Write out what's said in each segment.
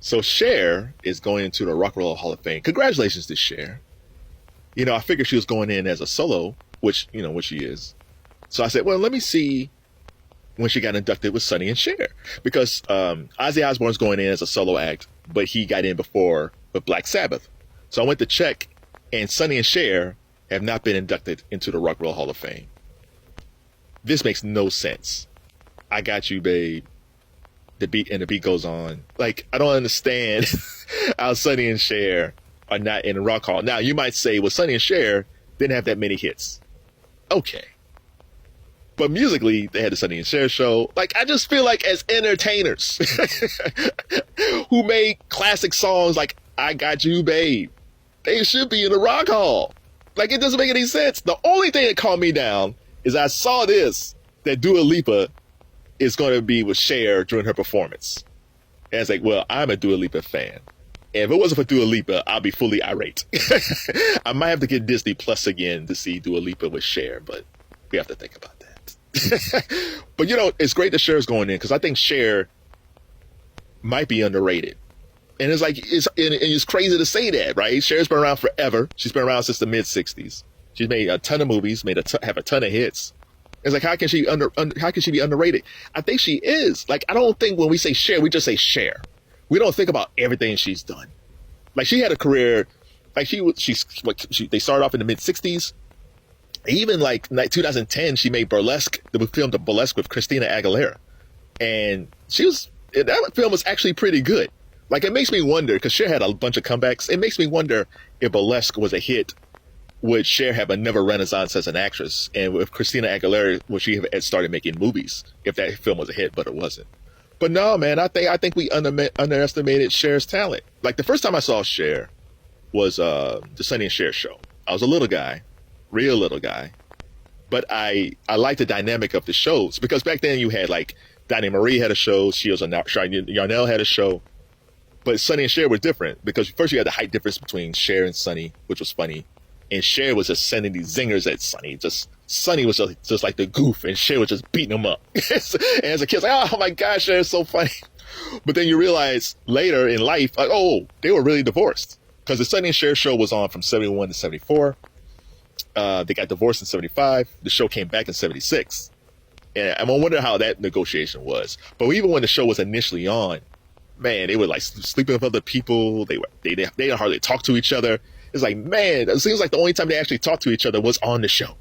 So Cher is going into the Rock and Roll Hall of Fame. Congratulations to Cher. You know, I figured she was going in as a solo, which she is. So I said, well, let me see when she got inducted with Sonny and Cher, because Ozzy Osbourne's going in as a solo act, but he got in before with Black Sabbath. So I went to check, and Sonny and Cher have not been inducted into the Rock and Roll Hall of Fame. This makes no sense. I got you, babe. The beat goes on. Like, I don't understand how Sonny and Cher are not in the Rock Hall. Now, you might say, well, Sonny and Cher didn't have that many hits. Okay. But musically, they had the Sonny and Cher Show. Like, I just feel like as entertainers who made classic songs like I Got You, Babe, they should be in the Rock Hall. Like, it doesn't make any sense. The only thing that calmed me down is I saw this, that Dua Lipa is going to be with Cher during her performance. And it's like, well, I'm a Dua Lipa fan. And if it wasn't for Dua Lipa, I'll be fully irate. I might have to get Disney Plus again to see Dua Lipa with Cher, but we have to think about that. But, you know, it's great that Cher's going in, because I think Cher might be underrated. And it's like, it's crazy to say that, right? Cher's been around forever. She's been around since the mid-'60s. She's made a ton of movies, have a ton of hits. It's like, how can she be underrated? I think she is. Like, I don't think when we say Cher, we just say Cher. We don't think about everything she's done. Like, she had a career, like they started off in the mid-'60s. Even like 2010, she made Burlesque, the film Burlesque with Christina Aguilera. And that film was actually pretty good. Like, it makes me wonder, because Cher had a bunch of comebacks, it makes me wonder if Burlesque was a hit, would Cher have another renaissance as an actress? And with Christina Aguilera, would she have started making movies if that film was a hit, but it wasn't? But no, man, I think we underestimated Cher's talent. Like, the first time I saw Cher was the Sonny and Cher Show. I was a little guy, real little guy. But I liked the dynamic of the shows, because back then you had, like, Donnie Marie had a show, Shields and Yarnell had a show. But Sonny and Cher were different, because first you had the height difference between Cher and Sonny, which was funny. And Cher was just sending these zingers at Sonny. Sonny was just like the goof, and Cher was just beating him up. And as a kid, like, oh my gosh, Cher is so funny. But then you realize later in life, like, oh, they were really divorced. Because the Sonny and Cher Show was on from 71 to 74. They got divorced in 75. The show came back in 76. And I'm gonna wonder how that negotiation was. But even when the show was initially on, man, they were like sleeping with other people. They didn't hardly talk to each other. It's like, man, it seems like the only time they actually talked to each other was on the show.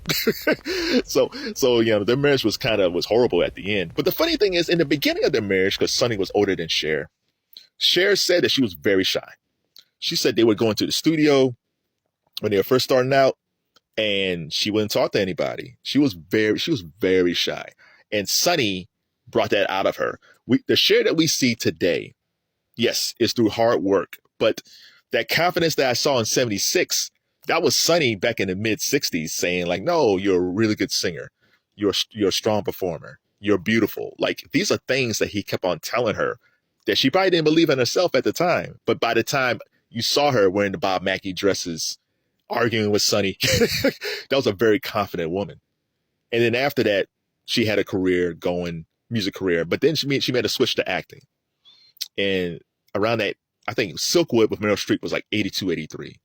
So you know, their marriage was horrible at the end. But the funny thing is, in the beginning of their marriage, because Sonny was older than Cher, Cher said that she was very shy. She said they would go into the studio when they were first starting out, and she wouldn't talk to anybody. She was very shy. And Sonny brought that out of her. The Cher that we see today, yes, is through hard work, but that confidence that I saw in 76, that was Sonny back in the mid-'60s saying, like, no, you're a really good singer. You're a strong performer. You're beautiful. Like, these are things that he kept on telling her that she probably didn't believe in herself at the time. But by the time you saw her wearing the Bob Mackie dresses, arguing with Sonny, that was a very confident woman. And then after that, she had a career going, music career. But then she made a switch to acting. And around that, I think Silkwood with Meryl Streep was like 82, 83.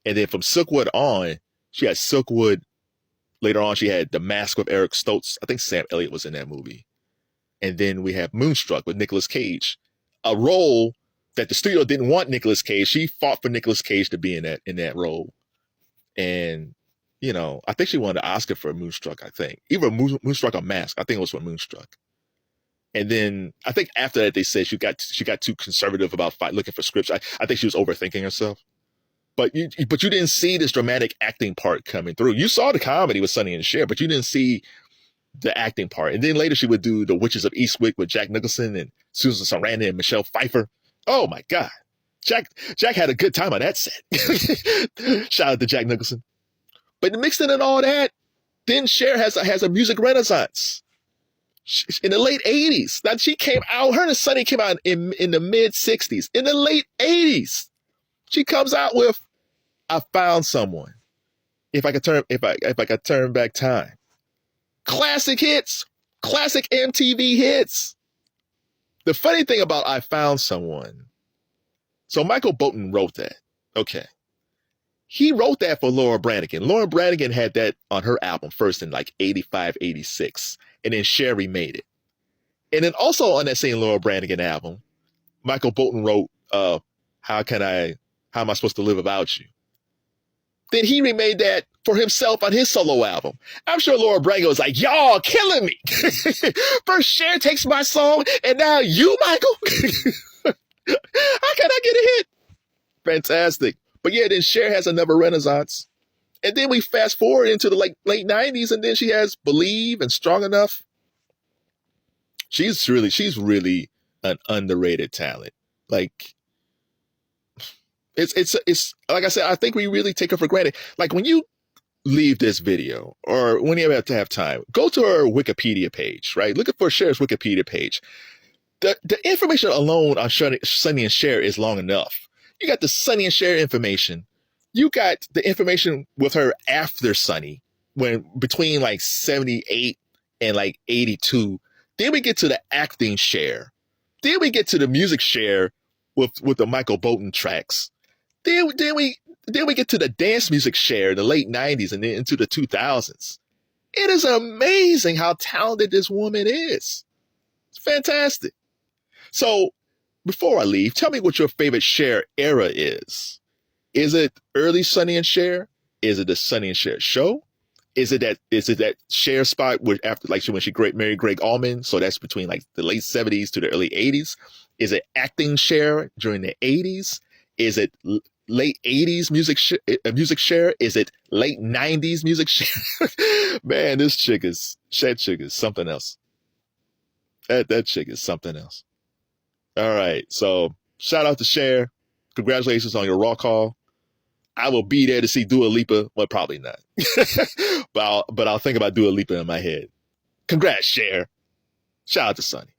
And then from Silkwood on, she had Silkwood. Later on, she had The Mask with Eric Stoltz. I think Sam Elliott was in that movie. And then we have Moonstruck with Nicolas Cage, a role that the studio didn't want Nicolas Cage. She fought for Nicolas Cage to be in that role. And, you know, I think she won the Oscar for Moonstruck, I think. Either Moonstruck or Mask. I think it was for Moonstruck. And then I think after that, they said she got too conservative about looking for scripts. I think she was overthinking herself. But you didn't see this dramatic acting part coming through. You saw the comedy with Sonny and Cher, but you didn't see the acting part. And then later she would do The Witches of Eastwick with Jack Nicholson and Susan Sarandon and Michelle Pfeiffer. Oh my God. Jack had a good time on that set. Shout out to Jack Nicholson. But mixed in and all that, then Cher has a music renaissance. In the late 80s. Now her and Sonny came out in the mid 60s. In the late 80s, she comes out with I Found Someone. If I could turn back time. Classic hits, classic MTV hits. The funny thing about I Found Someone So Michael Bolton wrote that. Okay. He wrote that for Laura Branigan. Laura Branigan had that on her album first in like 85, 86. And then Cher remade it. And then also on that same Laura Branigan album, Michael Bolton wrote, how am I supposed to live without you? Then he remade that for himself on his solo album. I'm sure Laura Branigan was like, y'all killing me. First Cher takes my song, and now you, Michael? How can I get a hit? Fantastic. But yeah, then Cher has another renaissance. And then we fast forward into the late 90s, and then she has Believe and Strong Enough. She's really an underrated talent. Like, it's like I said, I think we really take her for granted. Like, when you leave this video, or when you have time, go to her Wikipedia page, right? Look for Cher's Wikipedia page. The information alone on Sonny and Cher is long enough. You got the Sonny and Cher information. You got the information with her after Sonny, when between like 78 and like 82. Then we get to the acting Cher. Then we get to the music Cher with the Michael Bolton tracks. Then we get to the dance music Cher in the late 90s and then into the 2000s. It is amazing how talented this woman is. It's fantastic. So before I leave, tell me what your favorite Cher era is. Is it early Sonny and Cher? Is it the Sonny and Cher Show? Is it that Cher spot where after, like, when she married Greg Allman? So that's between like the late 70s to the early 80s. Is it acting Cher during the 80s? Is it late 80s music Cher? Is it late 90s music Cher? Man, that chick is something else. That chick is something else. All right, so shout out to Cher. Congratulations on your Raw call. I will be there to see Dua Lipa. Well, probably not. but I'll think about Dua Lipa in my head. Congrats, Cher. Shout out to Sonny.